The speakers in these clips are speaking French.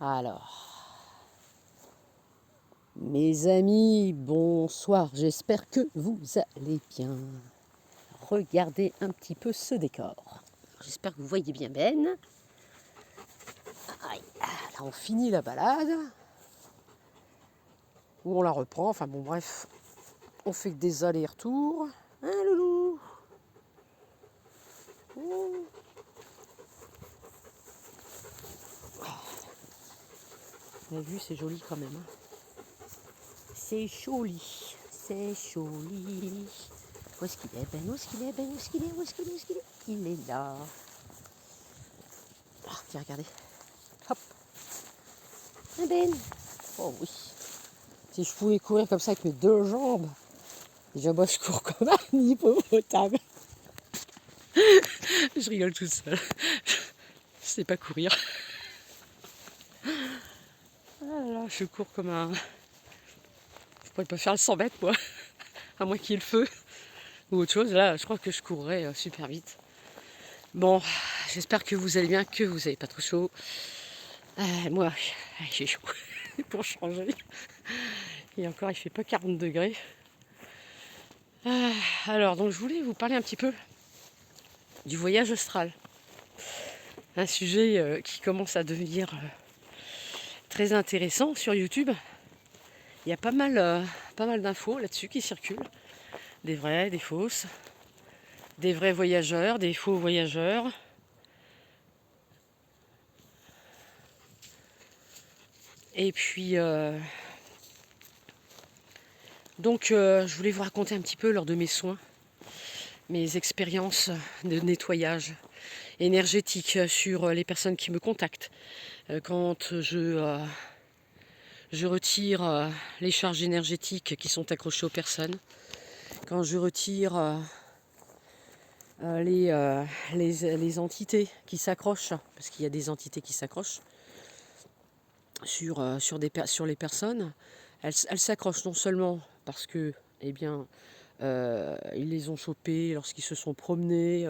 Alors, mes amis, bonsoir, j'espère que vous allez bien. Regardez un petit peu ce décor. J'espère que vous voyez bien Ben. Aïe, là, on finit la balade. Ou on la reprend, enfin bon bref. On fait que des allers-retours. Hein loulou? Vous avez vu, c'est joli quand même. C'est joli, c'est joli. Où est-ce qu'il est Ben? Où est-ce qu'il est Ben? Où est-ce qu'il est? Où est-ce qu'il est? Où est-ce qu'il est? Il est là. Ah, tiens, regardez. Hop. Un Ben. Oh oui. Si je pouvais courir comme ça avec mes deux jambes. Déjà moi je cours comme un hippopotame. Je rigole toute seule. Je sais pas courir. Ah là, je cours comme un... Je pourrais pas faire le 100 mètres moi. À moins qu'il y ait le feu. Ou autre chose. Là, je crois que je courrais super vite. Bon, j'espère que vous allez bien, que vous n'avez pas trop chaud. Moi, j'ai chaud. Pour changer. Et encore, il fait pas 40 degrés. Alors, donc je voulais vous parler un petit peu du voyage austral. Un sujet qui commence à devenir très intéressant sur YouTube. Il y a pas mal d'infos là-dessus qui circulent. Des vraies, des fausses. Des vrais voyageurs, des faux voyageurs. Et puis, je voulais vous raconter un petit peu lors de mes soins, mes expériences de nettoyage énergétique sur les personnes qui me contactent. Quand je retire les charges énergétiques qui sont accrochées aux personnes, quand je retire les entités qui s'accrochent, parce qu'il y a des entités qui s'accrochent sur les personnes, elles s'accrochent non seulement parce que, eh bien, ils les ont chopés lorsqu'ils se sont promenés,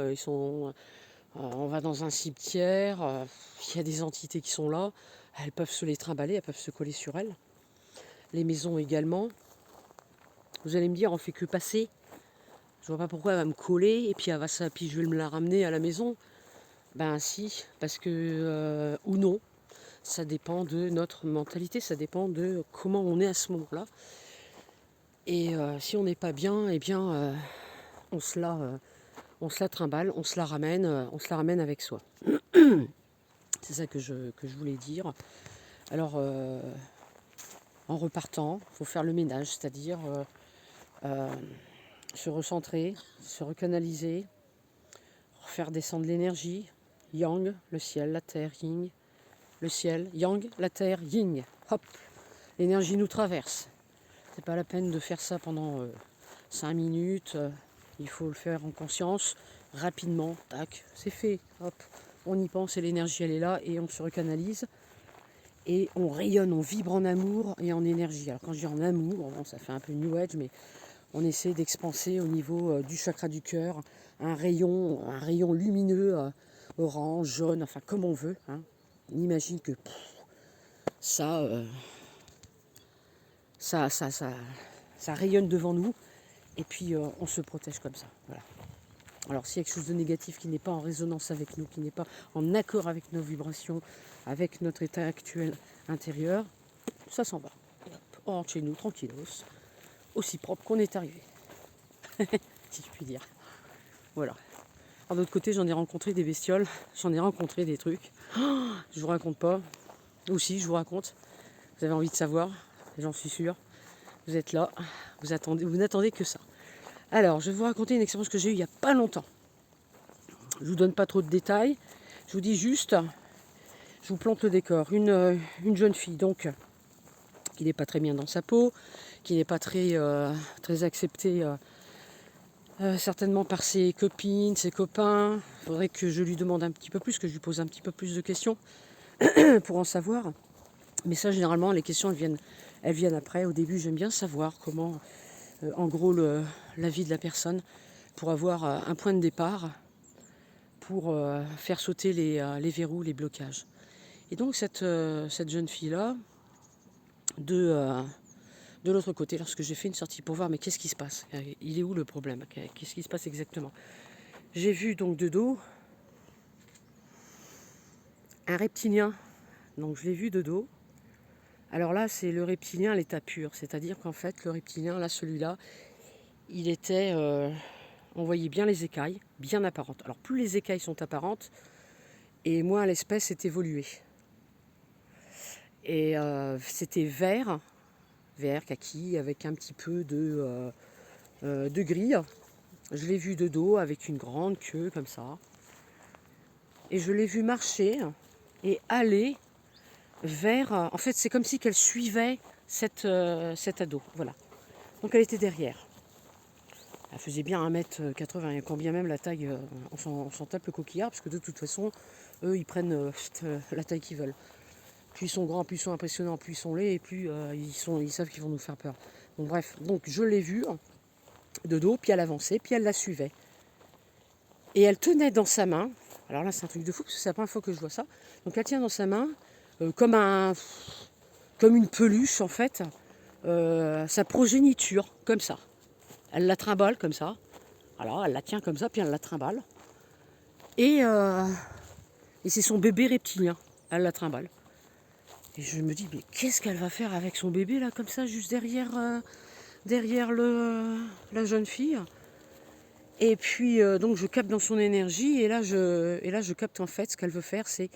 on va dans un cimetière, il y a des entités qui sont là, elles peuvent se les trimballer, elles peuvent se coller sur elles. Les maisons également. Vous allez me dire, on fait que passer. Je vois pas pourquoi elle va me coller et puis puis je vais me la ramener à la maison. Ben si, parce que ou non, ça dépend de notre mentalité, ça dépend de comment on est à ce moment-là. Et si on n'est pas bien, eh bien on se la trimballe, on se la ramène avec soi. C'est ça que je voulais dire. Alors en repartant, il faut faire le ménage, c'est-à-dire se recentrer, se recanaliser, faire descendre l'énergie, yang, le ciel, la terre, yin, le ciel, yang, la terre, yin. Hop, l'énergie nous traverse. C'est pas la peine de faire ça pendant 5 minutes. Il faut le faire en conscience, rapidement, tac, c'est fait. Hop, on y pense et l'énergie elle est là et on se recanalise. Et on rayonne, on vibre en amour et en énergie. Alors quand je dis en amour, bon, ça fait un peu New Age, mais on essaie d'expanser au niveau du chakra du cœur un rayon lumineux, orange, jaune, enfin comme on veut. Hein. On imagine que ça, ça rayonne devant nous et puis on se protège comme ça. Voilà. Alors s'il y a quelque chose de négatif qui n'est pas en résonance avec nous, qui n'est pas en accord avec nos vibrations, avec notre état actuel intérieur, ça s'en va. On rentre chez nous, tranquillos, aussi propre qu'on est arrivé, si je puis dire. Voilà. Alors de l'autre côté, j'en ai rencontré des bestioles, j'en ai rencontré des trucs. Oh, je vous raconte pas. Ou si, je vous raconte. Vous avez envie de savoir, j'en suis sûre. Vous êtes là, vous n'attendez que ça. Alors, je vais vous raconter une expérience que j'ai eue il n'y a pas longtemps. Je ne vous donne pas trop de détails. Je vous dis juste, je vous plante le décor. Une jeune fille, donc, qui n'est pas très bien dans sa peau, qui n'est pas très acceptée certainement par ses copines, ses copains. Il faudrait que je lui demande un petit peu plus, que je lui pose un petit peu plus de questions pour en savoir. Mais ça, généralement, les questions, elles viennent après. Au début, j'aime bien savoir comment, en gros, la vie de la personne, pour avoir un point de départ, pour faire sauter les verrous, les blocages. Et donc cette jeune fille-là, de l'autre côté, lorsque j'ai fait une sortie pour voir, mais qu'est-ce qui se passe? Il est où le problème? Qu'est-ce qui se passe exactement? J'ai vu donc de dos un reptilien. Donc je l'ai vu de dos. Alors là, c'est le reptilien à l'état pur. C'est-à-dire qu'en fait, le reptilien, là, celui-là, il était... on voyait bien les écailles, bien apparentes. Alors plus les écailles sont apparentes, et moins l'espèce est évoluée. Et c'était vert, kaki, avec un petit peu de gris. Je l'ai vu de dos avec une grande queue comme ça. Et je l'ai vu marcher et aller vers... en fait, c'est comme si qu'elle suivait cet ado. Voilà. Donc elle était derrière. Elle faisait bien 1m80, et quand bien même la taille, on s'en tape le coquillard, parce que de toute façon, eux, ils prennent la taille qu'ils veulent. Plus ils sont grands, plus ils sont impressionnants, plus ils sont laids, et plus ils savent qu'ils vont nous faire peur. Bon bref, donc je l'ai vue de dos, puis elle avançait, puis elle la suivait. Et elle tenait dans sa main, alors là c'est un truc de fou, parce que c'est la première fois que je vois ça, donc elle tient dans sa main, comme une peluche en fait, sa progéniture, comme ça. Elle la trimballe comme ça, alors elle la tient comme ça, puis elle la trimballe. Et c'est son bébé reptilien, elle la trimballe. Et je me dis, mais qu'est-ce qu'elle va faire avec son bébé là, comme ça, juste derrière la jeune fille? Et puis donc je capte dans son énergie, et là je capte en fait ce qu'elle veut faire, c'est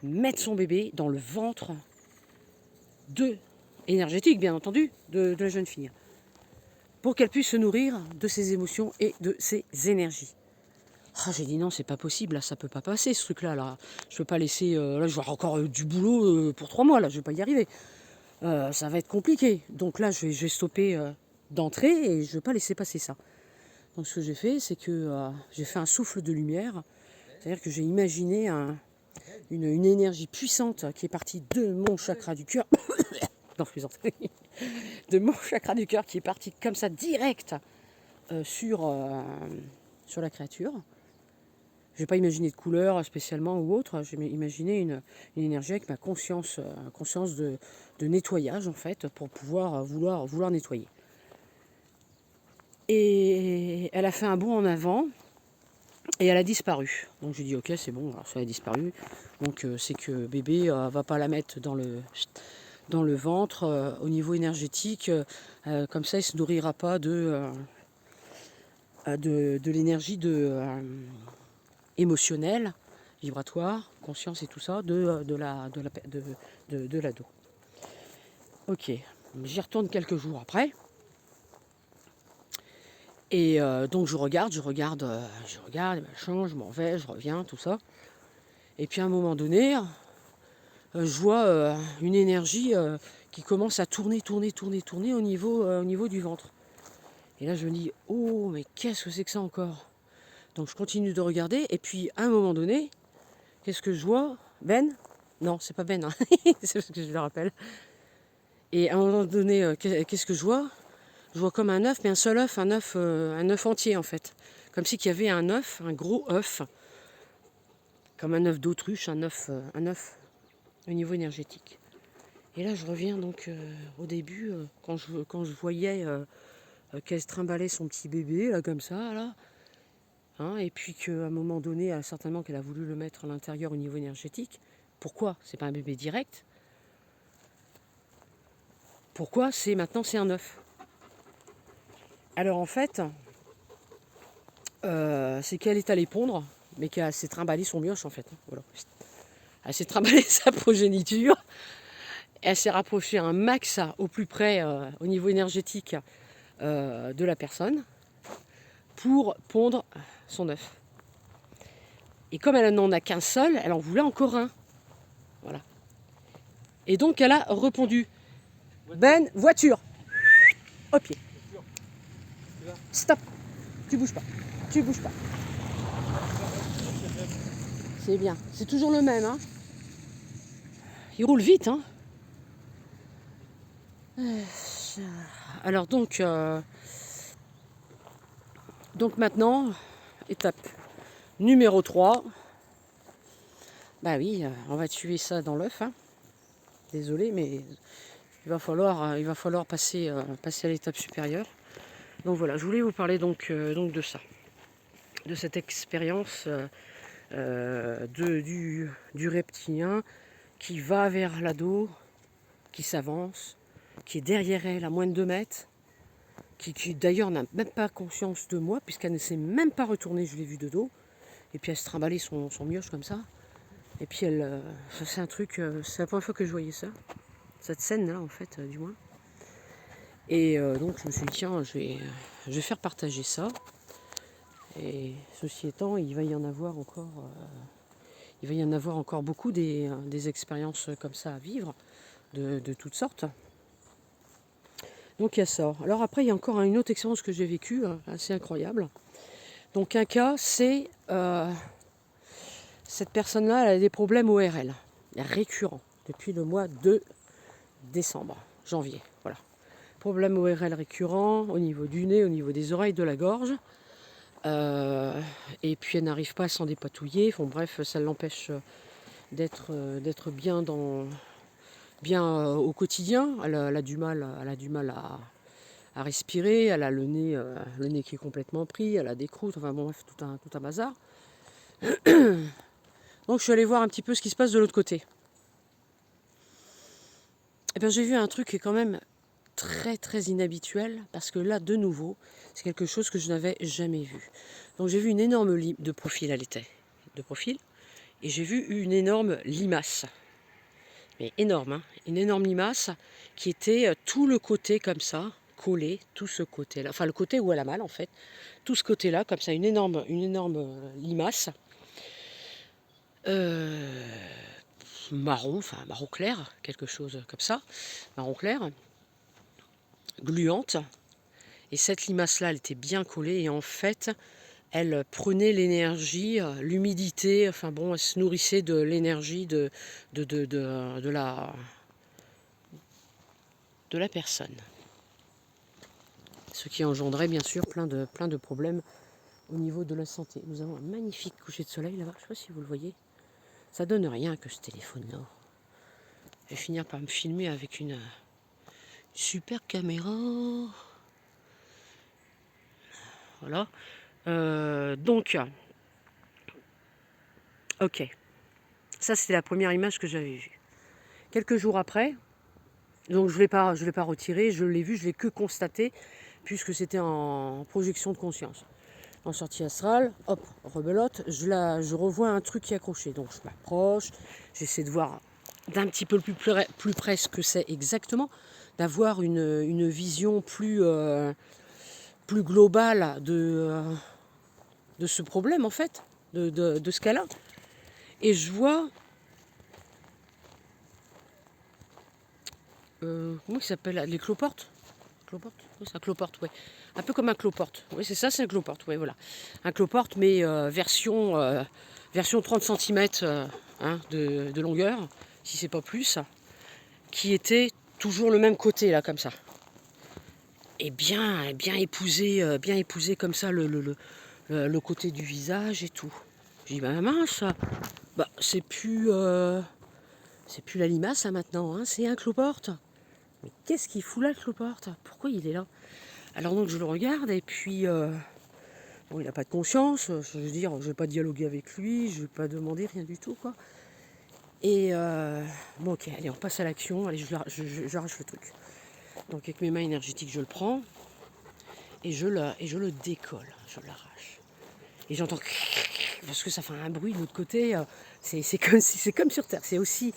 mettre son bébé dans le ventre énergétique bien entendu, de la jeune fille, pour qu'elle puisse se nourrir de ses émotions et de ses énergies. Ah, j'ai dit non, c'est pas possible, là, ça peut pas passer ce truc-là. Là. Je peux pas laisser. Là, je vais avoir encore du boulot pour 3 mois, là, je vais pas y arriver. Ça va être compliqué. Donc là, je vais stopper d'entrée, et je vais pas laisser passer ça. Donc ce que j'ai fait, c'est que j'ai fait un souffle de lumière. C'est-à-dire que j'ai imaginé une énergie puissante qui est partie de mon chakra du cœur. Non, je plaisante. De mon chakra du cœur qui est parti comme ça, direct sur la créature. Je n'ai pas imaginé de couleur spécialement ou autre. J'ai imaginé une énergie avec ma conscience de nettoyage en fait, pour pouvoir vouloir nettoyer. Et elle a fait un bond en avant et elle a disparu. Donc j'ai dit ok, c'est bon, alors ça a disparu. Donc c'est que bébé va pas la mettre dans le ventre au niveau énergétique. Comme ça, il ne se nourrira pas de l'énergie émotionnelle, vibratoire, conscience et tout ça de l'ado. Ok, j'y retourne quelques jours après. Et donc je regarde, je m'en vais, je reviens, tout ça. Et puis à un moment donné, je vois une énergie qui commence à tourner au niveau du ventre. Et là je me dis, oh mais qu'est-ce que c'est que ça encore? Donc je continue de regarder, et puis à un moment donné, qu'est-ce que je vois? Ben? Non, c'est pas Ben, hein. C'est parce que je le rappelle. Et à un moment donné, qu'est-ce que je vois? Je vois comme un œuf, mais un seul œuf, un œuf entier en fait. Comme si qu'il y avait un œuf, un gros œuf, comme un œuf d'autruche, un œuf au niveau énergétique. Et là je reviens donc au début, quand je voyais qu'elle se trimballait son petit bébé, là comme ça, là. Hein, et puis qu'à un moment donné, certainement qu'elle a voulu le mettre à l'intérieur au niveau énergétique. Pourquoi? C'est pas un bébé direct. Pourquoi maintenant c'est un œuf? Alors en fait, c'est qu'elle est allée pondre, mais qu'elle s'est trimballée son mioche en fait. Voilà. Elle s'est trimballée sa progéniture. Elle s'est rapprochée un max au plus près au niveau énergétique de la personne pour pondre son œuf. Et comme elle n'en a qu'un seul, elle en voulait encore un. Voilà. Et donc elle a répondu. Ben, voiture. Au pied. Stop. Tu bouges pas. C'est bien. C'est toujours le même, hein. Il roule vite, hein. Alors donc maintenant, étape numéro 3. Bah oui, on va tuer ça dans l'œuf, hein. Désolé, mais il va falloir passer, passer à l'étape supérieure. Donc voilà, je voulais vous parler donc de ça, de cette expérience du reptilien qui va vers l'ado, qui s'avance, qui est derrière elle à moins de 2 mètres, qui d'ailleurs n'a même pas conscience de moi, puisqu'elle ne s'est même pas retournée, je l'ai vue de dos, et puis elle se trimballait son mioche comme ça, et puis elle, ça c'est un truc, c'est la première fois que je voyais ça, cette scène-là en fait, du moins. Et donc je me suis dit, tiens, je vais faire partager ça, et ceci étant, il va y en avoir encore, beaucoup des expériences comme ça à vivre, de toutes sortes. Donc il y a ça. Alors après, il y a encore une autre expérience que j'ai vécue, assez incroyable. Donc un cas, c'est cette personne-là, elle a des problèmes ORL, récurrents, depuis le mois de décembre, janvier. Voilà. Problème ORL récurrent au niveau du nez, au niveau des oreilles, de la gorge. Et puis elle n'arrive pas à s'en dépatouiller. Bon, bref, ça l'empêche d'être bien au quotidien. Elle a du mal à respirer. Elle a le nez qui est complètement pris. Elle a des croûtes. Enfin bon, bref, tout un bazar. Donc je suis allée voir un petit peu ce qui se passe de l'autre côté. Et bien j'ai vu un truc qui est quand même très très inhabituel, parce que là de nouveau c'est quelque chose que je n'avais jamais vu. Donc j'ai vu une énorme de profil, elle était de profil, et j'ai vu une énorme limace, mais énorme, hein, une énorme limace qui était tout le côté comme ça, collé, tout ce côté là, enfin le côté où elle a mal en fait, tout ce côté là comme ça, une énorme limace marron, enfin marron clair, quelque chose comme ça, marron clair, gluante. Et cette limace-là, elle était bien collée et en fait, elle prenait l'énergie, l'humidité, enfin bon, elle se nourrissait de l'énergie de la personne. Ce qui engendrait bien sûr plein de problèmes au niveau de la santé. Nous avons un magnifique coucher de soleil là-bas, je ne sais pas si vous le voyez. Ça donne rien que ce téléphone-là. Je vais finir par me filmer avec une super caméra. Voilà. Donc, ok. Ça, c'était la première image que j'avais vue. Quelques jours après, donc je l'ai pas retiré, je l'ai vu, je l'ai que constaté, puisque c'était en projection de conscience. En sortie astrale, hop, rebelote, je revois un truc qui est accroché. Donc je m'approche, j'essaie de voir d'un petit peu plus près ce que c'est exactement, d'avoir une vision plus globale de ce problème en fait, de ce qu'elle a. Et je vois, comment il s'appelle, les cloportes. Cloporte, oui, c'est un cloporte, ouais. Un peu comme un cloporte. Oui, c'est ça, c'est un cloporte, ouais, voilà. Un cloporte, mais version 30 cm hein, de longueur, si c'est pas plus, qui était toujours le même côté, là, comme ça. Et bien épousé comme ça, le côté du visage et tout. J'ai dit, bah mince, bah, c'est plus la limace, ça, maintenant, hein, c'est un cloporte. Mais qu'est-ce qu'il fout là, le cloporte? Pourquoi il est là? Alors donc je le regarde et puis bon, il n'a pas de conscience, je veux dire, je ne vais pas dialoguer avec lui, je ne vais pas demander rien du tout quoi. Et bon ok, allez on passe à l'action, allez j'arrache le truc. Donc avec mes mains énergétiques je le prends et je le décolle, je l'arrache. Et j'entends parce que ça fait un bruit de l'autre côté, c'est comme sur Terre, c'est aussi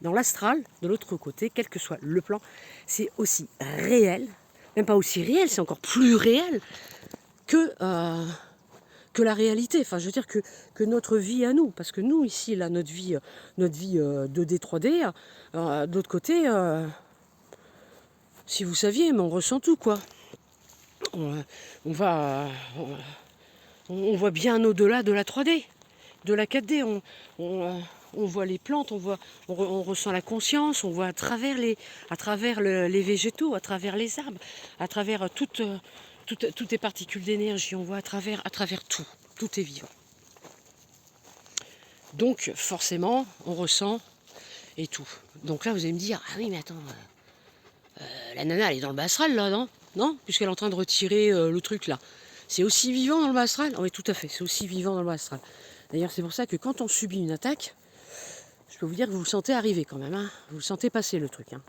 dans l'astral, de l'autre côté, quel que soit le plan, c'est aussi réel, même pas aussi réel, c'est encore plus réel que la réalité. Enfin, je veux dire que notre vie à nous, parce que nous ici, là, notre vie 2D, 3D, de l'autre côté, si vous saviez, mais on ressent tout, quoi. On voit bien au-delà de la 3D, de la 4D. On voit les plantes, on ressent la conscience, on voit à travers les végétaux, à travers les arbres, à travers toutes les particules d'énergie, on voit à travers tout. Tout est vivant. Donc forcément, on ressent et tout. Donc là, vous allez me dire, ah oui, mais attends, la nana, elle est dans le bas astral, là, non? Non? Puisqu'elle est en train de retirer le truc, là. C'est aussi vivant dans le bas astral? Oui, tout à fait, c'est aussi vivant dans le bas astral. D'ailleurs, c'est pour ça que quand on subit une attaque, je peux vous dire que vous le sentez arriver quand même, hein. Vous le sentez passer, le truc, hein.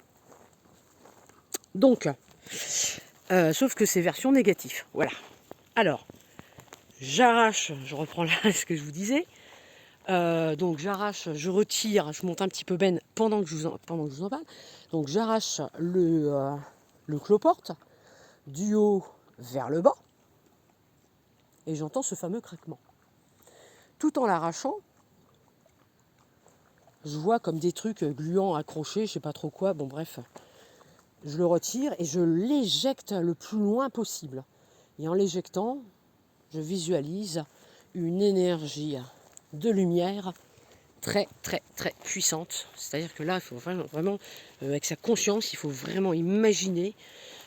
Donc, sauf que c'est version négative, voilà. Alors, j'arrache, je reprends là ce que je vous disais. Donc j'arrache, je retire, je monte un petit peu Ben pendant que je vous en parle. Donc j'arrache le cloporte du haut vers le bas et j'entends ce fameux craquement. Tout en l'arrachant, je vois comme des trucs gluants accrochés, je sais pas trop quoi, bon bref. Je le retire et je l'éjecte le plus loin possible. Et en l'éjectant, je visualise une énergie de lumière très très très puissante. C'est-à-dire que là, il faut vraiment avec sa conscience, il faut vraiment imaginer,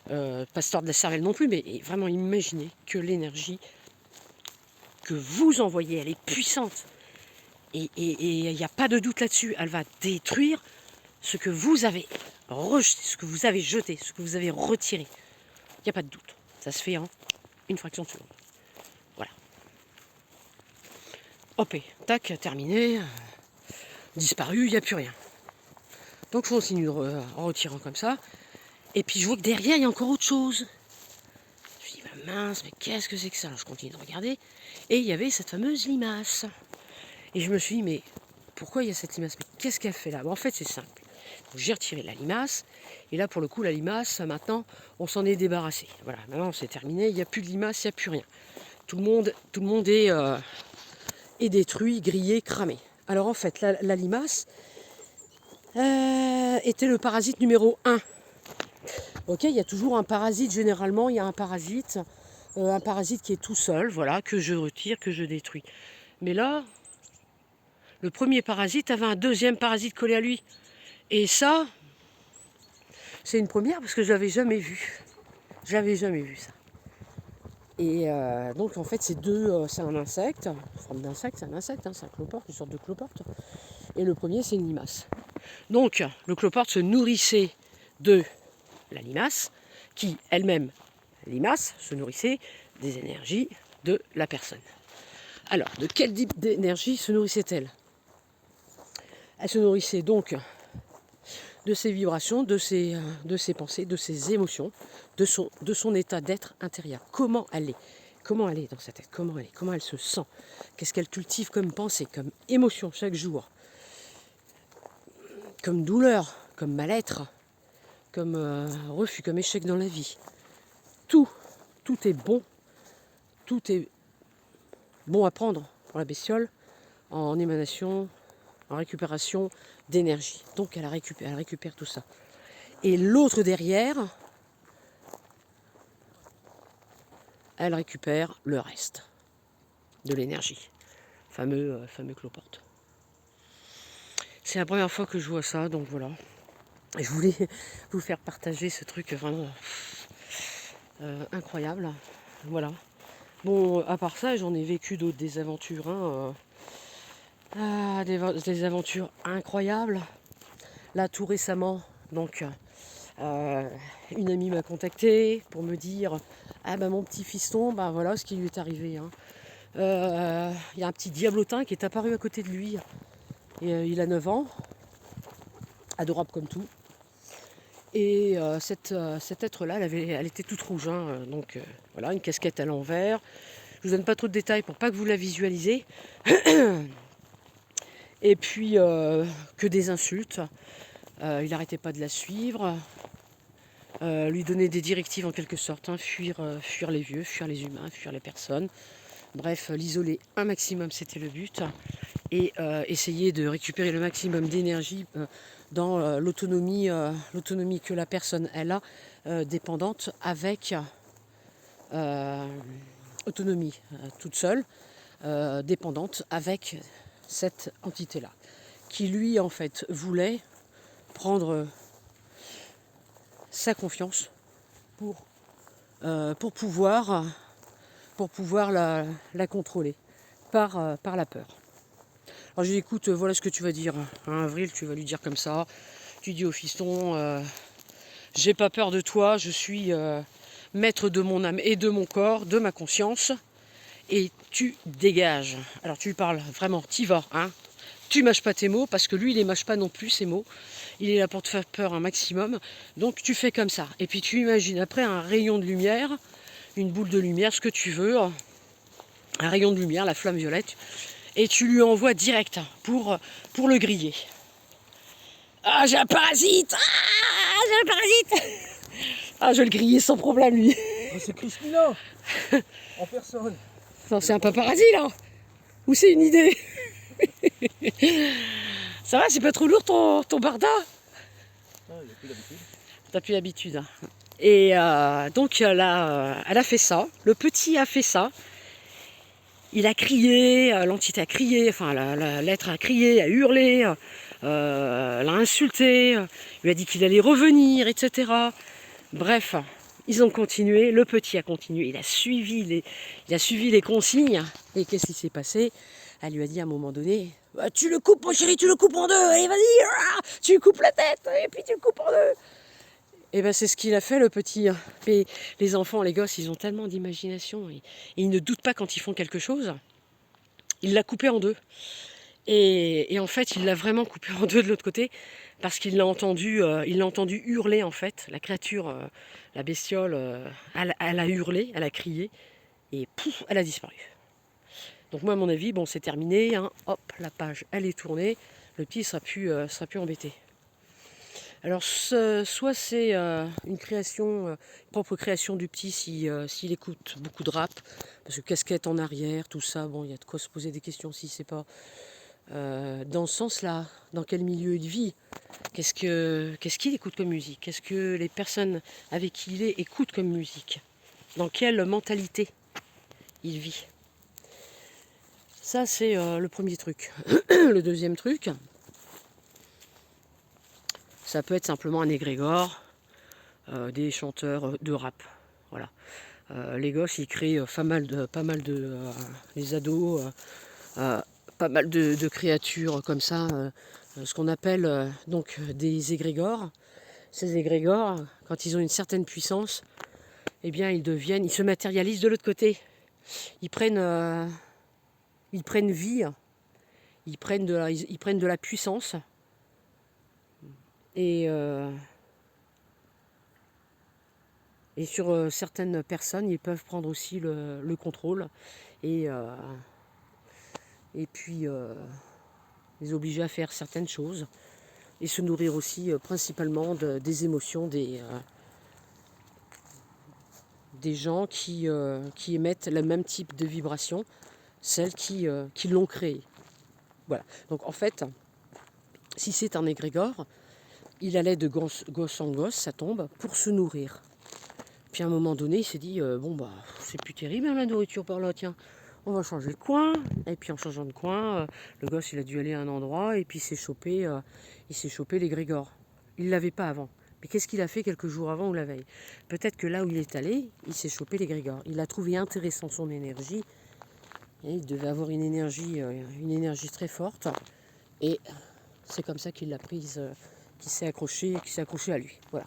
pas se tordre de la cervelle non plus, mais vraiment imaginer que l'énergie que vous envoyez, elle est puissante. Et il n'y a pas de doute là-dessus, elle va détruire ce que vous avez rejeté, ce que vous avez jeté, ce que vous avez retiré. Il n'y a pas de doute. Ça se fait en une fraction de seconde. Voilà. Hop, tac, terminé. Disparu, il n'y a plus rien. Donc je continue en retirant comme ça. Et puis je vois que derrière, il y a encore autre chose. Je me dis, bah mince, mais qu'est-ce que c'est que ça? Alors je continue de regarder. Et il y avait cette fameuse limace. Et je me suis dit, mais pourquoi il y a cette limace? Mais qu'est-ce qu'elle fait là? En fait, c'est simple. J'ai retiré la limace. Et là, pour le coup, la limace, maintenant, on s'en est débarrassé. Voilà, maintenant, c'est terminé. Il n'y a plus de limace, il n'y a plus rien. Tout le monde est détruit, grillé, cramé. Alors en fait, la limace était le parasite numéro 1. Ok, il y a toujours un parasite, généralement, il y a un parasite qui est tout seul, voilà, que je retire, que je détruis. Mais là, le premier parasite avait un deuxième parasite collé à lui. Et ça, c'est une première parce que je l'avais jamais vu. J'avais jamais vu ça. Et donc en fait, c'est un insecte, une forme d'insecte, c'est un insecte, hein, c'est un cloporte, une sorte de cloporte. Et le premier, c'est une limace. Donc le cloporte se nourrissait de la limace, qui elle-même, limace, se nourrissait des énergies de la personne. Alors, de quel type d'énergie se nourrissait-elle? Elle se nourrissait donc de ses vibrations, de ses pensées, de ses émotions, de son état d'être intérieur. Comment elle est dans sa tête, comment elle se sent, qu'est-ce qu'elle cultive comme pensée, comme émotion chaque jour, comme douleur, comme mal-être, comme refus, comme échec dans la vie. Tout est bon, tout est bon à prendre pour la bestiole en émanation, en récupération d'énergie. Donc elle récupère tout ça. Et l'autre derrière, elle récupère le reste de l'énergie. Fameux cloporte. C'est la première fois que je vois ça, donc voilà. Je voulais vous faire partager ce truc vraiment incroyable. Voilà. Bon, à part ça, j'en ai vécu d'autres désaventures. Des aventures incroyables. Là, tout récemment, donc, une amie m'a contacté pour me dire ah ben mon petit fiston, ben voilà ce qui lui est arrivé. Hein. Y a un petit diablotin qui est apparu à côté de lui. Et, il a 9 ans, adorable comme tout. Et cet être-là, elle était toute rouge. Hein, donc voilà, une casquette à l'envers. Je vous donne pas trop de détails pour pas que vous la visualisez. Et puis que des insultes. Il n'arrêtait pas de la suivre. Lui donner des directives en quelque sorte. Hein, fuir les vieux, fuir les humains, fuir les personnes. Bref, l'isoler un maximum, c'était le but. Et essayer de récupérer le maximum d'énergie dans l'autonomie que la personne elle a, dépendante avec autonomie toute seule, dépendante avec cette entité-là, qui lui en fait voulait prendre sa confiance pour pouvoir la contrôler par la peur. Alors je lui dis, écoute, voilà ce que tu vas dire. Hein, Avril, tu vas lui dire comme ça. Tu dis au fiston, j'ai pas peur de toi, je suis maître de mon âme et de mon corps, de ma conscience. Et tu dégages. Alors tu lui parles vraiment, t'y vas. Hein. Tu mâches pas tes mots, parce que lui, il les mâche pas non plus, ses mots. Il est là pour te faire peur un maximum. Donc tu fais comme ça. Et puis tu imagines après un rayon de lumière, une boule de lumière, ce que tu veux. Un rayon de lumière, la flamme violette. Et tu lui envoies direct pour le griller. Ah, j'ai un parasite! Ah, j'ai un parasite! Ah, je vais le griller sans problème, lui. Oh, c'est Christina en personne. Non, c'est un paparazzi, là. Ou c'est une idée? Ça va, c'est pas trop lourd ton barda? Ah, il a plus l'habitude. T'as plus l'habitude. Hein. Et donc, elle a fait ça. Le petit a fait ça. Il a crié, l'entité a crié, enfin l'être a crié, a hurlé, l'a insulté, il lui a dit qu'il allait revenir, etc. Bref, ils ont continué, le petit a continué, il a suivi les consignes. Et qu'est-ce qui s'est passé? Elle lui a dit à un moment donné, bah, tu le coupes mon chéri, tu le coupes en deux, allez vas-y, tu lui coupes la tête, et puis tu le coupes en deux. Et ben c'est ce qu'il a fait le petit. Mais les enfants, les gosses, ils ont tellement d'imagination et ils ne doutent pas quand ils font quelque chose. Il l'a coupé en deux. Et en fait, il l'a vraiment coupé en deux de l'autre côté parce qu'il l'a entendu hurler en fait. La créature, la bestiole, elle a hurlé, elle a crié et pouf, elle a disparu. Donc moi, à mon avis, bon, c'est terminé. Hein. Hop, la page, elle est tournée. Le petit sera plus embêté. Alors, soit c'est une propre création du petit s'il écoute beaucoup de rap, parce que casquette en arrière, tout ça, bon, il y a de quoi se poser des questions si c'est pas dans ce sens-là, dans quel milieu il vit, qu'est-ce qu'il écoute comme musique, qu'est-ce que les personnes avec qui il est écoutent comme musique, dans quelle mentalité il vit. Ça, c'est le premier truc. Le deuxième truc, ça peut être simplement un égrégore, des chanteurs de rap. Voilà. Les gosses, ils créent pas mal de les ados, pas mal de créatures comme ça, ce qu'on appelle donc des égrégores. Ces égrégores, quand ils ont une certaine puissance, eh bien ils se matérialisent de l'autre côté. Ils prennent vie, ils prennent de la puissance et sur certaines personnes, ils peuvent prendre aussi le contrôle et puis les obliger à faire certaines choses et se nourrir aussi principalement des émotions des gens qui émettent le même type de vibration, celles qui l'ont créé. Voilà. Donc en fait, si c'est un égrégore, il allait de gosse en gosse, ça tombe, pour se nourrir. Puis à un moment donné, il s'est dit, bon bah, c'est plus terrible hein, la nourriture par là, tiens, on va changer de coin. Et puis en changeant de coin, le gosse il a dû aller à un endroit et puis il s'est chopé l'égrégore. Il ne l'avait pas avant. Mais qu'est-ce qu'il a fait quelques jours avant ou la veille? Peut-être que là où il est allé, il s'est chopé l'égrégore. Il a trouvé intéressant son énergie. Et il devait avoir une énergie très forte. Et c'est comme ça qu'il l'a prise, qu'il s'est accroché à lui. Voilà.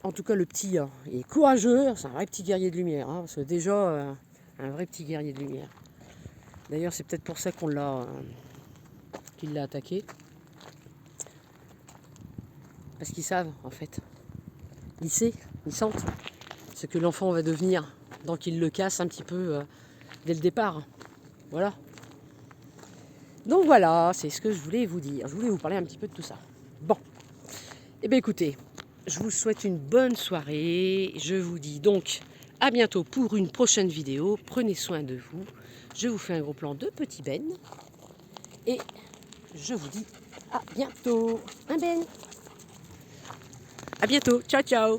En tout cas, le petit est courageux, c'est un vrai petit guerrier de lumière, hein, parce que déjà, un vrai petit guerrier de lumière. D'ailleurs, c'est peut-être pour ça qu'il l'a attaqué. Parce qu'ils savent, en fait. Ils sentent ce que l'enfant va devenir. Donc, ils le cassent un petit peu dès le départ. Voilà. Donc voilà, c'est ce que je voulais vous dire. Je voulais vous parler un petit peu de tout ça. Bon. Eh bien, écoutez. Je vous souhaite une bonne soirée. Je vous dis donc à bientôt pour une prochaine vidéo. Prenez soin de vous. Je vous fais un gros plan de petit Ben. Et je vous dis à bientôt. Un Ben. À bientôt. Ciao, ciao.